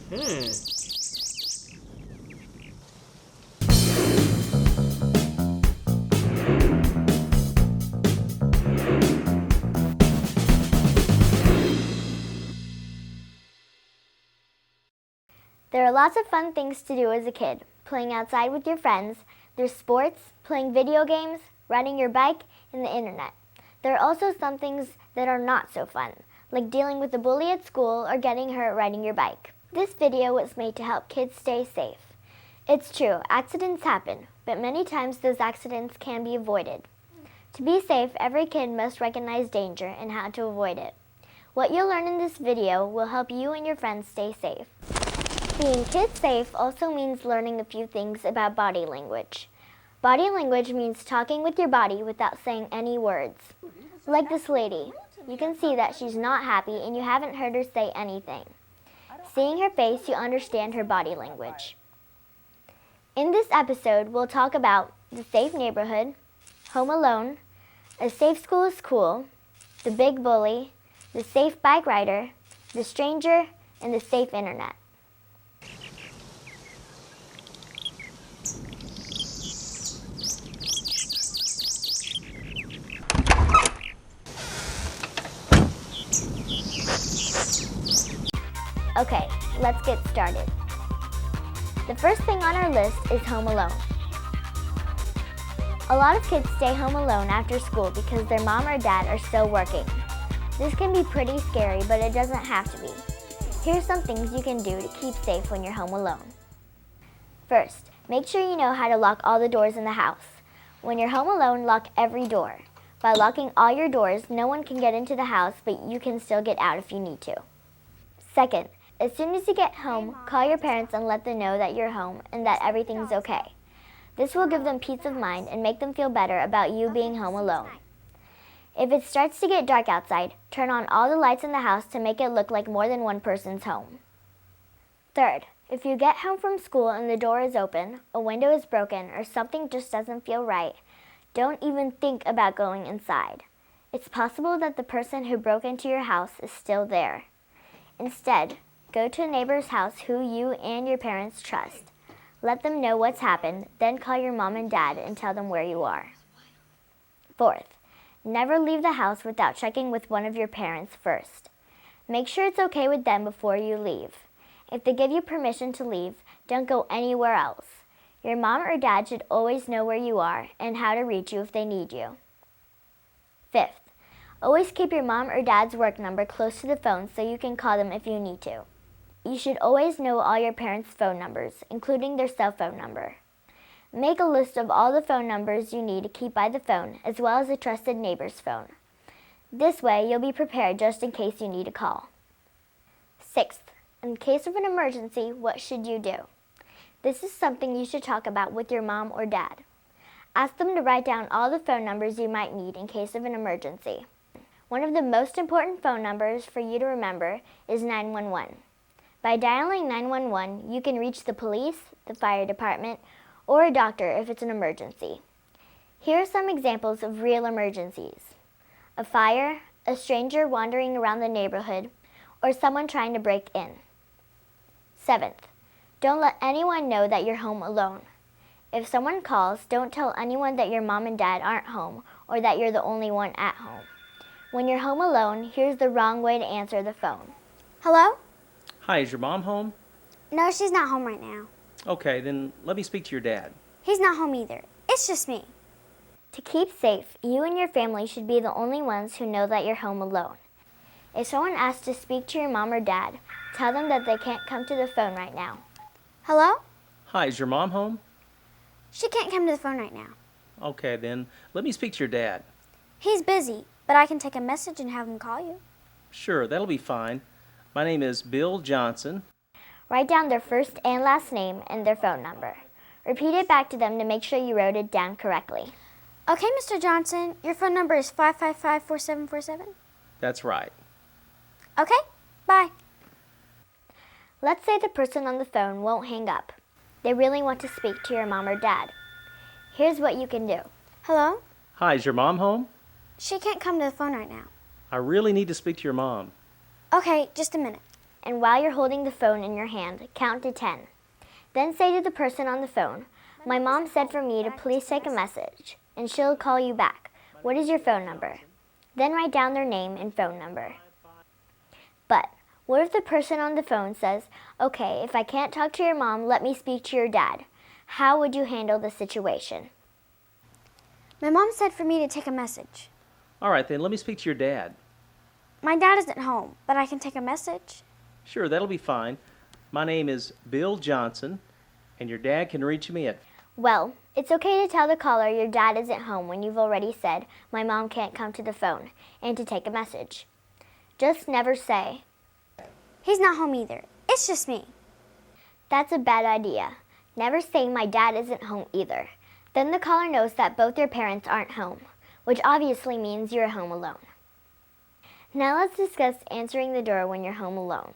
Hmm. There are lots of fun things to do as a kid. Playing outside with your friends, there's sports, playing video games, riding your bike, and the internet. There are also some things that are not so fun, like dealing with a bully at school or getting hurt riding your bike. This video was made to help kids stay safe. It's true, accidents happen, but many times those accidents can be avoided. To be safe, every kid must recognize danger and how to avoid it. What you'll learn in this video will help you and your friends stay safe. Being kid safe also means learning a few things about body language. Body language means talking with your body without saying any words. Like this lady, you can see that she's not happy and you haven't heard her say anything. Seeing her face, you understand her body language. In this episode, we'll talk about the safe neighborhood, Home Alone, A Safe School is Cool, the big bully, the safe bike rider, the stranger, and the safe internet. Okay, let's get started. The first thing on our list is Home Alone. A lot of kids stay home alone after school because their mom or dad are still working. This can be pretty scary, but it doesn't have to be. Here's some things you can do to keep safe when you're home alone. First, make sure you know how to lock all the doors in the house. When you're home alone, lock every door. By locking all your doors, no one can get into the house, but you can still get out if you need to. Second, as soon as you get home, call your parents and let them know that you're home and that everything's okay. This will give them peace of mind and make them feel better about you being home alone. If it starts to get dark outside, turn on all the lights in the house to make it look like more than one person's home. Third, if you get home from school and the door is open, a window is broken, or something just doesn't feel right, don't even think about going inside. It's possible that the person who broke into your house is still there. Instead, go to a neighbor's house who you and your parents trust. Let them know what's happened, then call your mom and dad and tell them where you are. Fourth, never leave the house without checking with one of your parents first. Make sure it's okay with them before you leave. If they give you permission to leave, don't go anywhere else. Your mom or dad should always know where you are and how to reach you if they need you. Fifth, always keep your mom or dad's work number close to the phone so you can call them if you need to. You should always know all your parents' phone numbers, including their cell phone number. Make a list of all the phone numbers you need to keep by the phone, as well as a trusted neighbor's phone. This way, you'll be prepared just in case you need a call. Sixth, in case of an emergency, what should you do? This is something you should talk about with your mom or dad. Ask them to write down all the phone numbers you might need in case of an emergency. One of the most important phone numbers for you to remember is 911. By dialing 911, you can reach the police, the fire department, or a doctor if it's an emergency. Here are some examples of real emergencies: a fire, a stranger wandering around the neighborhood, or someone trying to break in. Seventh, don't let anyone know that you're home alone. If someone calls, don't tell anyone that your mom and dad aren't home or that you're the only one at home. When you're home alone, here's the wrong way to answer the phone. Hello? Hi, is your mom home? No, she's not home right now. Okay, then let me speak to your dad. He's not home either. It's just me. To keep safe, you and your family should be the only ones who know that you're home alone. If someone asks to speak to your mom or dad, tell them that they can't come to the phone right now. Hello? Hi, is your mom home? She can't come to the phone right now. Okay, then let me speak to your dad. He's busy, but I can take a message and have him call you. Sure, that'll be fine. My name is Bill Johnson. Write down their first and last name and their phone number. Repeat it back to them to make sure you wrote it down correctly. Okay, Mr. Johnson, your phone number is 555-4747? That's right. Okay, bye. Let's say the person on the phone won't hang up. They really want to speak to your mom or dad. Here's what you can do. Hello? Hi, is your mom home? She can't come to the phone right now. I really need to speak to your mom. Okay, just a minute. and while you're holding the phone in your hand, count to 10. Then say to the person on the phone, "My mom said for me to please take a message, and she'll call you back. What is your phone number?" Then write down their name and phone number. But what if the person on the phone says, "Okay, if I can't talk to your mom, let me speak to your dad"? How would you handle the situation? My mom said for me to take a message. All right, then let me speak to your dad. My dad isn't home, but I can take a message. Sure, that'll be fine. My name is Bill Johnson, and your dad can reach me at... Well, it's okay to tell the caller your dad isn't home when you've already said, "My mom can't come to the phone," and to take a message. Just never say, He's not home either. It's just me. "That's a bad idea." Never say, "My dad isn't home either." Then the caller knows that both your parents aren't home, which obviously means you're home alone. Now let's discuss answering the door when you're home alone.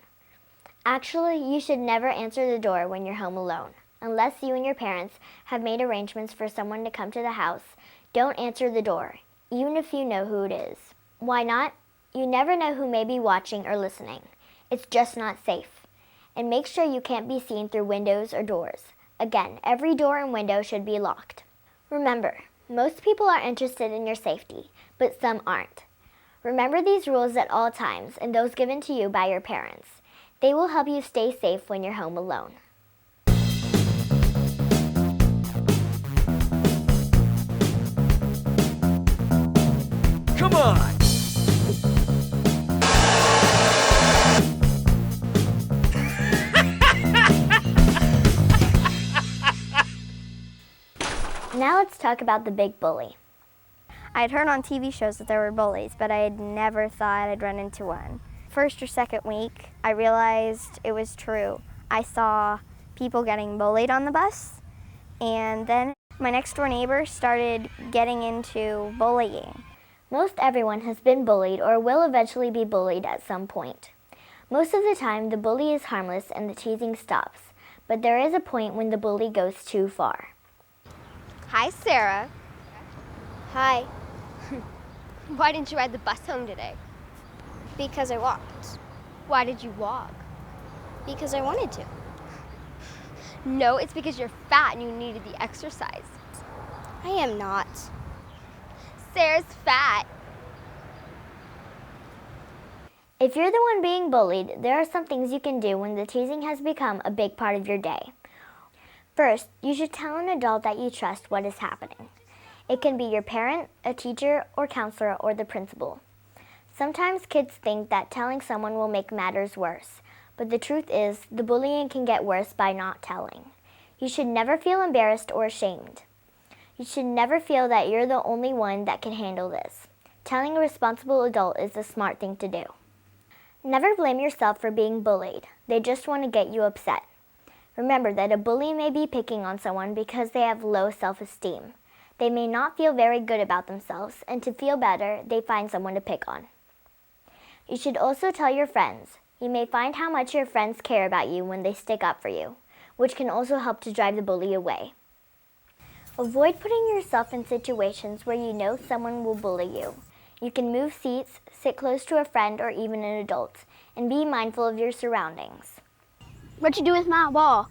Actually, you should never answer the door when you're home alone. Unless you and your parents have made arrangements for someone to come to the house, don't answer the door, even if you know who it is. Why not? You never know who may be watching or listening. It's just not safe. And make sure you can't be seen through windows or doors. Again, every door and window should be locked. Remember, most people are interested in your safety, but some aren't. Remember these rules at all times and those given to you by your parents. They will help you stay safe when you're home alone. Come on! Now let's talk about the big bully. I had heard on TV shows that there were bullies, but I had never thought I'd run into one. First or second week, I realized it was true. I saw people getting bullied on the bus, and then my next door neighbor started getting into bullying. Most everyone has been bullied or will eventually be bullied at some point. Most of the time, the bully is harmless and the teasing stops, but there is a point when the bully goes too far. Hi, Sarah. Hi, Why didn't you ride the bus home today? because I walked. Why did you walk? Because I wanted to. No, it's because you're fat and you needed the exercise. I am not. Sarah's fat. If you're the one being bullied, there are some things you can do when the teasing has become a big part of your day. First, you should tell an adult that you trust what is happening. It can be your parent, a teacher, or counselor, or the principal. Sometimes kids think that telling someone will make matters worse, but the truth is the bullying can get worse by not telling. You should never feel embarrassed or ashamed. You should never feel that you're the only one that can handle this. Telling a responsible adult is the smart thing to do. Never blame yourself for being bullied. They just want to get you upset. Remember that a bully may be picking on someone because they have low self-esteem. They may not feel very good about themselves, and to feel better, they find someone to pick on. You should also tell your friends. You may find how much your friends care about you when they stick up for you, which can also help to drive the bully away. Avoid putting yourself in situations where you know someone will bully you. You can move seats, sit close to a friend or even an adult, and be mindful of your surroundings. What'd you do with my ball?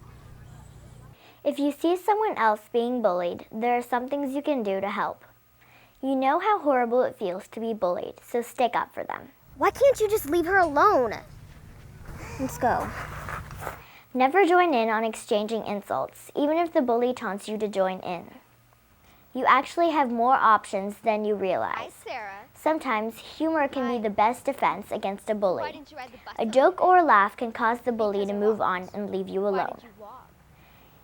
If you see someone else being bullied, there are some things you can do to help. You know how horrible it feels to be bullied, so stick up for them. Why can't you just leave her alone? Let's go. Never join in on exchanging insults, even if the bully taunts you to join in. You actually have more options than you Hi, realize. Sarah. Sometimes humor can be the best defense against a Why bully. didn't you ride the bus A home joke today? or a laugh can cause the bully to Because I move walked. on and leave you Why alone. did you walk?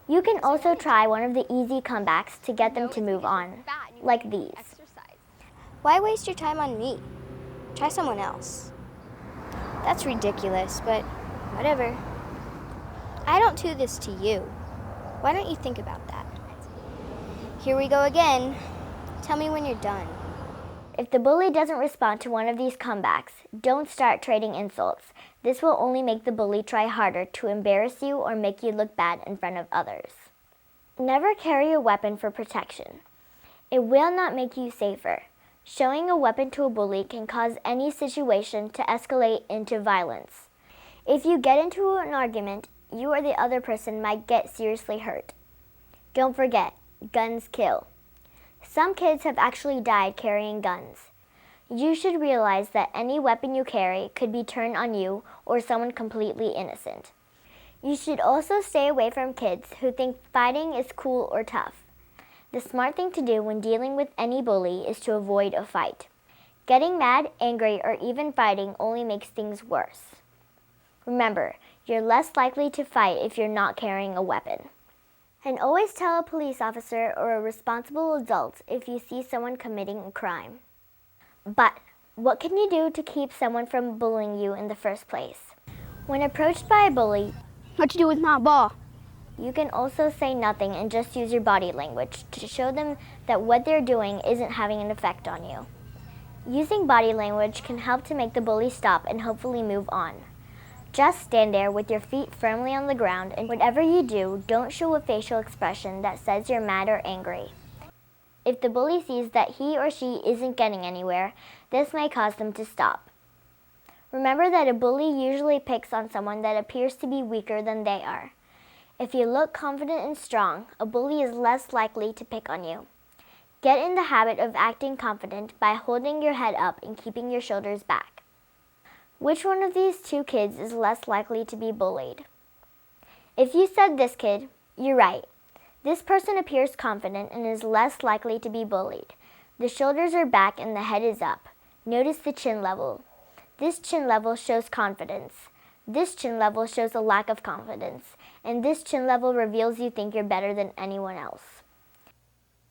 You can also try one of the easy comebacks to get them No, to it's move because on, you're fat and you like need the these. exercise. Why waste your time on me? Try someone else. That's ridiculous, but whatever. I don't do this to you. Why don't you think about that? Here we go again. Tell me when you're done. If the bully doesn't respond to one of these comebacks, don't start trading insults. This will only make the bully try harder to embarrass you or make you look bad in front of others. Never carry a weapon for protection. It will not make you safer. Showing a weapon to a bully can cause any situation to escalate into violence. If you get into an argument, you or the other person might get seriously hurt. Don't forget, guns kill. Some kids have actually died carrying guns. You should realize that any weapon you carry could be turned on you or someone completely innocent. You should also stay away from kids who think fighting is cool or tough. The smart thing to do when dealing with any bully is to avoid a fight. Getting mad, angry, or even fighting only makes things worse. Remember, you're less likely to fight if you're not carrying a weapon. And always tell a police officer or a responsible adult if you see someone committing a crime. But what can you do to keep someone from bullying you in the first place? When approached by a bully, What you do with my ball? you can also say nothing and just use your body language to show them that what they're doing isn't having an effect on you. Using body language can help to make the bully stop and hopefully move on. Just stand there with your feet firmly on the ground, and whatever you do, don't show a facial expression that says you're mad or angry. If the bully sees that he or she isn't getting anywhere, this may cause them to stop. Remember that a bully usually picks on someone that appears to be weaker than they are. If you look confident and strong, a bully is less likely to pick on you. Get in the habit of acting confident by holding your head up and keeping your shoulders back. Which one of these two kids is less likely to be bullied? If you said this kid, you're right. This person appears confident and is less likely to be bullied. The shoulders are back and the head is up. Notice the chin level. This chin level shows confidence. This chin level shows a lack of confidence. And this chin level reveals you think you're better than anyone else.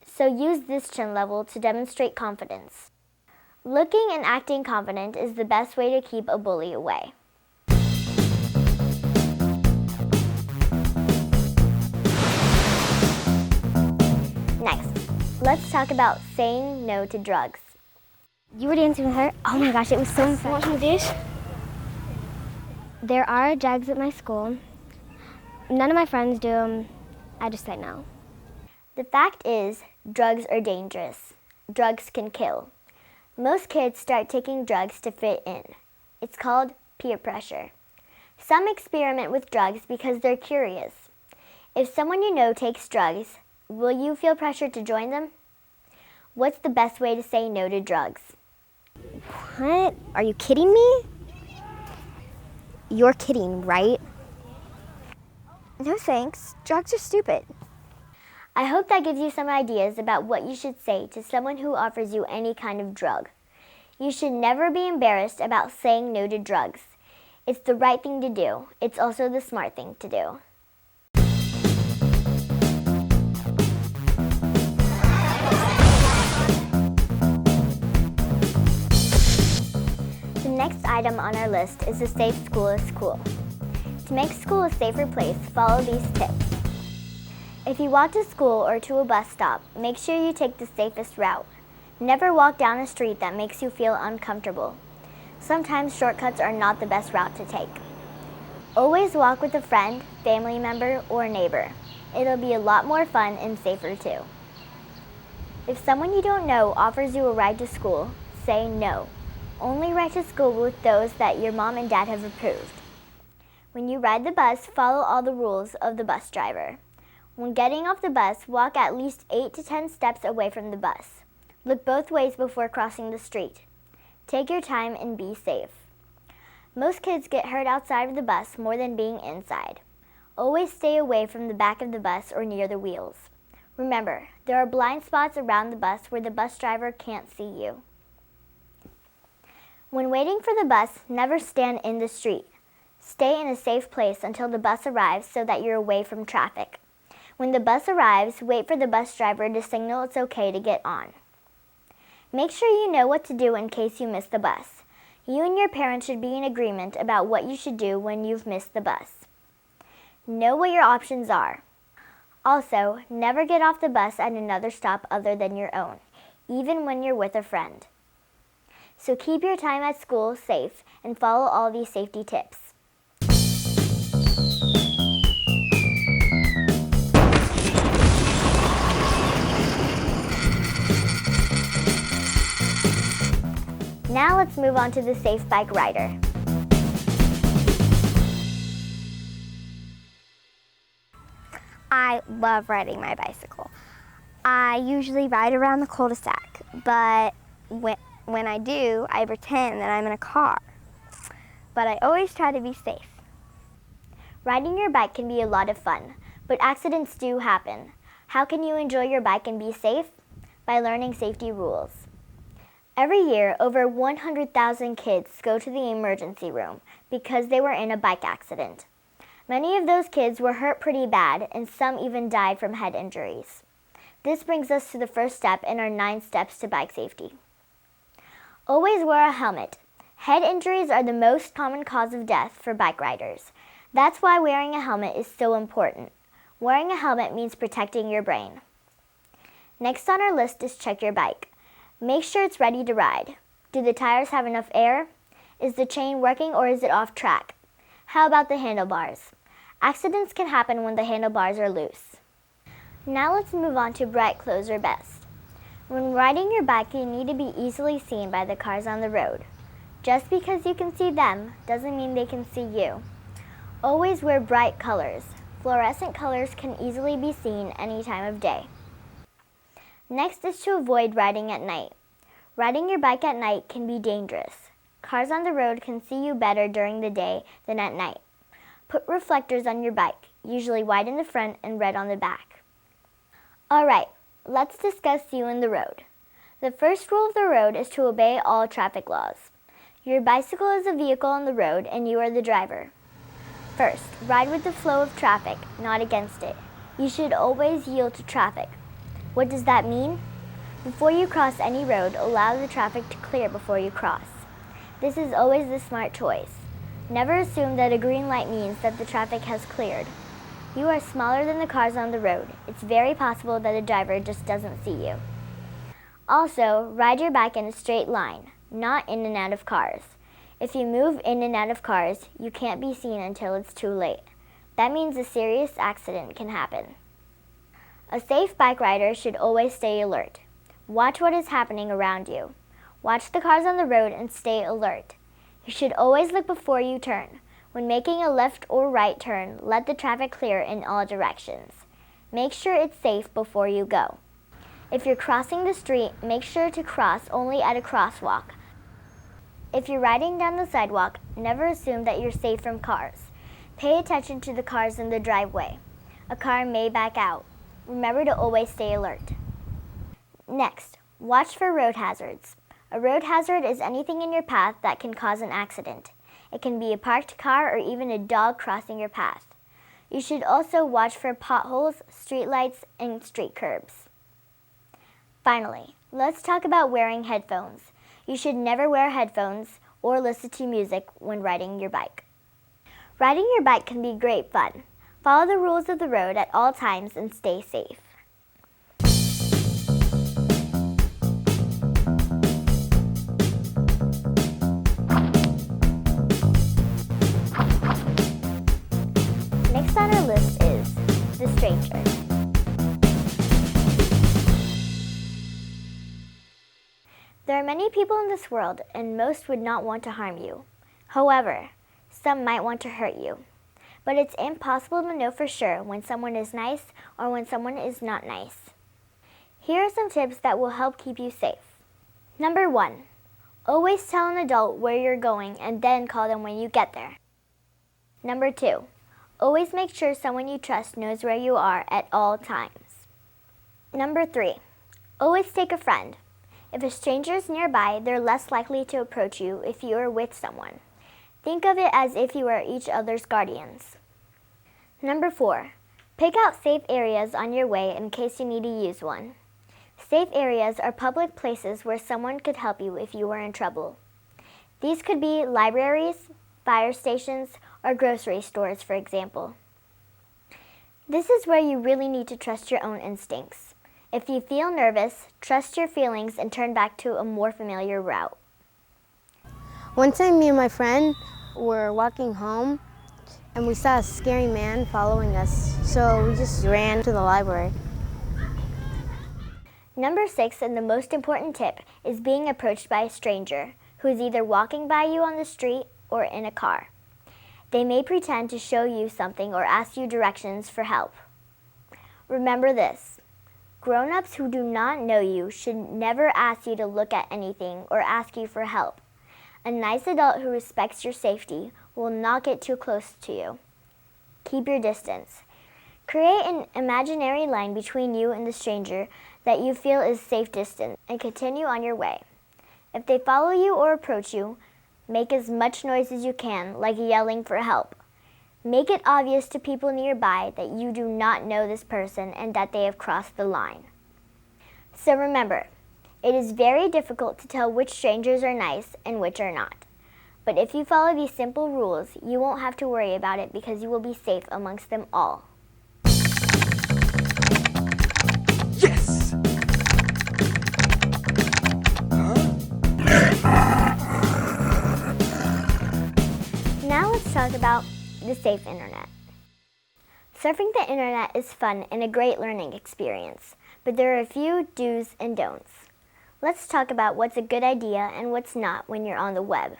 So use this chin level to demonstrate confidence. Looking and acting confident is the best way to keep a bully away. Next, let's talk about saying no to drugs. You were dancing with her? Oh my gosh, it was so fun. Watching this? There are drugs at my school. None of my friends do them. I just say no. The fact is, drugs are dangerous. Drugs can kill. Most kids start taking drugs to fit in. It's called peer pressure. Some experiment with drugs because they're curious. If someone you know takes drugs, will you feel pressured to join them? What's the best way to say no to drugs? What? Are you kidding me? You're kidding, right? No thanks. Drugs are stupid. I hope that gives you some ideas about what you should say to someone who offers you any kind of drug. You should never be embarrassed about saying no to drugs. It's the right thing to do. It's also the smart thing to do. The next item on our list is a safe school is cool. To make school a safer place, follow these tips. If you walk to school or to a bus stop, make sure you take the safest route. Never walk down a street that makes you feel uncomfortable. Sometimes shortcuts are not the best route to take. Always walk with a friend, family member, or neighbor. It'll be a lot more fun and safer too. If someone you don't know offers you a ride to school, say no. Only ride to school with those that your mom and dad have approved. When you ride the bus, follow all the rules of the bus driver. When getting off the bus, walk at least 8 to 10 steps away from the bus. Look both ways before crossing the street. Take your time and be safe. Most kids get hurt outside of the bus more than being inside. Always stay away from the back of the bus or near the wheels. Remember, there are blind spots around the bus where the bus driver can't see you. When waiting for the bus, never stand in the street. Stay in a safe place until the bus arrives so that you're away from traffic. When the bus arrives, wait for the bus driver to signal it's okay to get on. Make sure you know what to do in case you miss the bus. You and your parents should be in agreement about what you should do when you've missed the bus. Know what your options are. Also, never get off the bus at another stop other than your own, even when you're with a friend. So keep your time at school safe and follow all these safety tips. Now let's move on to the safe bike rider. I love riding my bicycle. I usually ride around the cul-de-sac, but when I do, I pretend that I'm in a car. But I always try to be safe. Riding your bike can be a lot of fun, but accidents do happen. How can you enjoy your bike and be safe? By learning safety rules. Every year, over 100,000 kids go to the emergency room because they were in a bike accident. Many of those kids were hurt pretty bad, and some even died from head injuries. This brings us to the first step in our 9 steps to bike safety. Always wear a helmet. Head injuries are the most common cause of death for bike riders. That's why wearing a helmet is so important. Wearing a helmet means protecting your brain. Next on our list is check your bike. Make sure it's ready to ride. Do the tires have enough air? Is the chain working or is it off track? How about the handlebars? Accidents can happen when the handlebars are loose. Now let's move on to bright clothes are best. When riding your bike, you need to be easily seen by the cars on the road. Just because you can see them doesn't mean they can see you. Always wear bright colors. Fluorescent colors can easily be seen any time of day. Next is to avoid riding at night. Riding your bike at night can be dangerous. Cars on the road can see you better during the day than at night. Put reflectors on your bike, usually white in the front and red on the back. Alright, let's discuss you and the road. The first rule of the road is to obey all traffic laws. Your bicycle is a vehicle on the road and you are the driver. First, ride with the flow of traffic, not against it. You should always yield to traffic. What does that mean? Before you cross any road, allow the traffic to clear before you cross. This is always the smart choice. Never assume that a green light means that the traffic has cleared. You are smaller than the cars on the road. It's very possible that the driver just doesn't see you. Also, ride your bike in a straight line, not in and out of cars. If you move in and out of cars, you can't be seen until it's too late. That means a serious accident can happen. A safe bike rider should always stay alert. Watch what is happening around you. Watch the cars on the road and stay alert. You should always look before you turn. When making a left or right turn, let the traffic clear in all directions. Make sure it's safe before you go. If you're crossing the street, make sure to cross only at a crosswalk. If you're riding down the sidewalk, never assume that you're safe from cars. Pay attention to the cars in the driveway. A car may back out. Remember to always stay alert. Next, watch for road hazards. A road hazard is anything in your path that can cause an accident. It can be a parked car or even a dog crossing your path. You should also watch for potholes, streetlights, and street curbs. Finally, let's talk about wearing headphones. You should never wear headphones or listen to music when riding your bike. Riding your bike can be great fun. Follow the rules of the road at all times and stay safe. Next on our list is the stranger. There are many people in this world, and most would not want to harm you. However, some might want to hurt you. But it's impossible to know for sure when someone is nice or when someone is not nice. Here are some tips that will help keep you safe. Number 1, always tell an adult where you're going and then call them when you get there. Number 2, always make sure someone you trust knows where you are at all times. Number 3, always take a friend. If a stranger is nearby, they're less likely to approach you if you are with someone. Think of it as if you are each other's guardians. Number 4, pick out safe areas on your way in case you need to use one. Safe areas are public places where someone could help you if you were in trouble. These could be libraries, fire stations, or grocery stores, for example. This is where you really need to trust your own instincts. If you feel nervous, trust your feelings and turn back to a more familiar route. One time, me and my friend were walking home, and we saw a scary man following us, so we just ran to the library. Number 6, and the most important tip, is being approached by a stranger who is either walking by you on the street or in a car. They may pretend to show you something or ask you directions for help. Remember this. Grown-ups who do not know you should never ask you to look at anything or ask you for help. A nice adult who respects your safety will not get too close to you. Keep your distance. Create an imaginary line between you and the stranger that you feel is safe distance and continue on your way. If they follow you or approach you, make as much noise as you can, like yelling for help. Make it obvious to people nearby that you do not know this person and that they have crossed the line. So remember, it is very difficult to tell which strangers are nice and which are not. But if you follow these simple rules, you won't have to worry about it because you will be safe amongst them all. Yes! Now let's talk about the safe internet. Surfing the internet is fun and a great learning experience, but there are a few do's and don'ts. Let's talk about what's a good idea and what's not when you're on the web.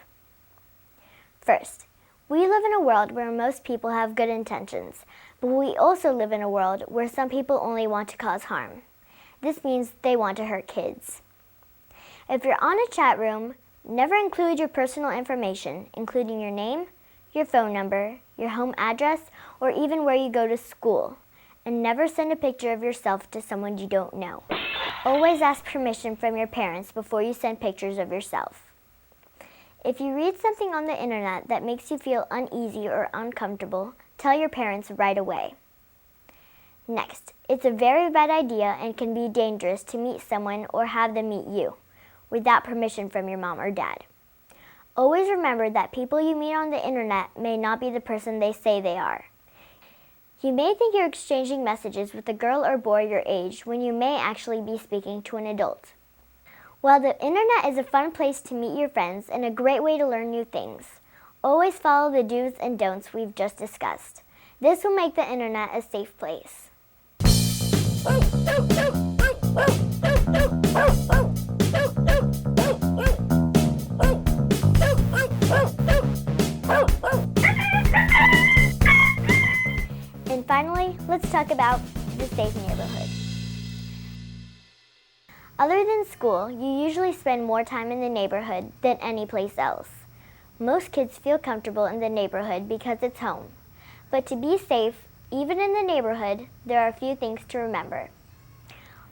First, we live in a world where most people have good intentions, but we also live in a world where some people only want to cause harm. This means they want to hurt kids. If you're on a chat room, never include your personal information, including your name, your phone number, your home address, or even where you go to school. And never send a picture of yourself to someone you don't know. Always ask permission from your parents before you send pictures of yourself. If you read something on the internet that makes you feel uneasy or uncomfortable, tell your parents right away. Next, it's a very bad idea and can be dangerous to meet someone or have them meet you without permission from your mom or dad. Always remember that people you meet on the internet may not be the person they say they are. You may think you're exchanging messages with a girl or boy your age when you may actually be speaking to an adult. While the internet is a fun place to meet your friends and a great way to learn new things, always follow the do's and don'ts we've just discussed. This will make the internet a safe place. And finally, let's talk about the safe neighborhood. Other than school, you usually spend more time in the neighborhood than any place else. Most kids feel comfortable in the neighborhood because it's home. But to be safe, even in the neighborhood, there are a few things to remember.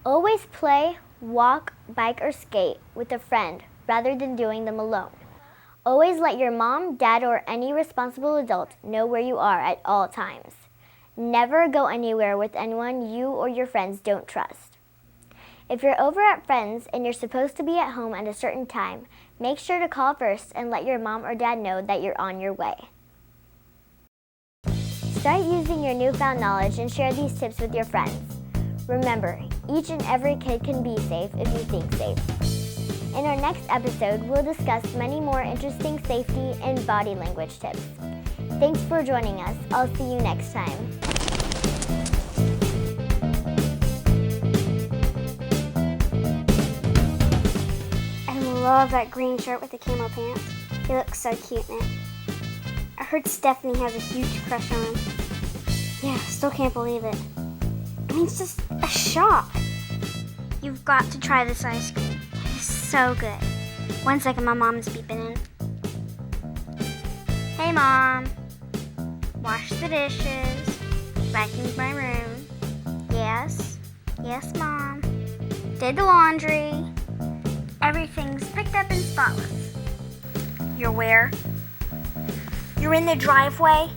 Always play, walk, bike, or skate with a friend rather than doing them alone. Always let your mom, dad, or any responsible adult know where you are at all times. Never go anywhere with anyone you or your friends don't trust. If you're over at friends and you're supposed to be at home at a certain time, make sure to call first and let your mom or dad know that you're on your way. Start using your newfound knowledge and share these tips with your friends. Remember, each and every kid can be safe if you think safe. In our next episode, we'll discuss many more interesting safety and body language tips. Thanks for joining us. I'll see you next time. I love that green shirt with the camo pants. He looks so cute in it. I heard Stephanie has a huge crush on him. Yeah, still can't believe it. I mean, it's just a shock. You've got to try this ice cream. It is so good. 1 second, my mom is beeping in. Hey, Mom. Wash the dishes. Vacuum my room. Yes. Yes, Mom. Did the laundry. Everything's picked up and spotless. You're where? You're in the driveway?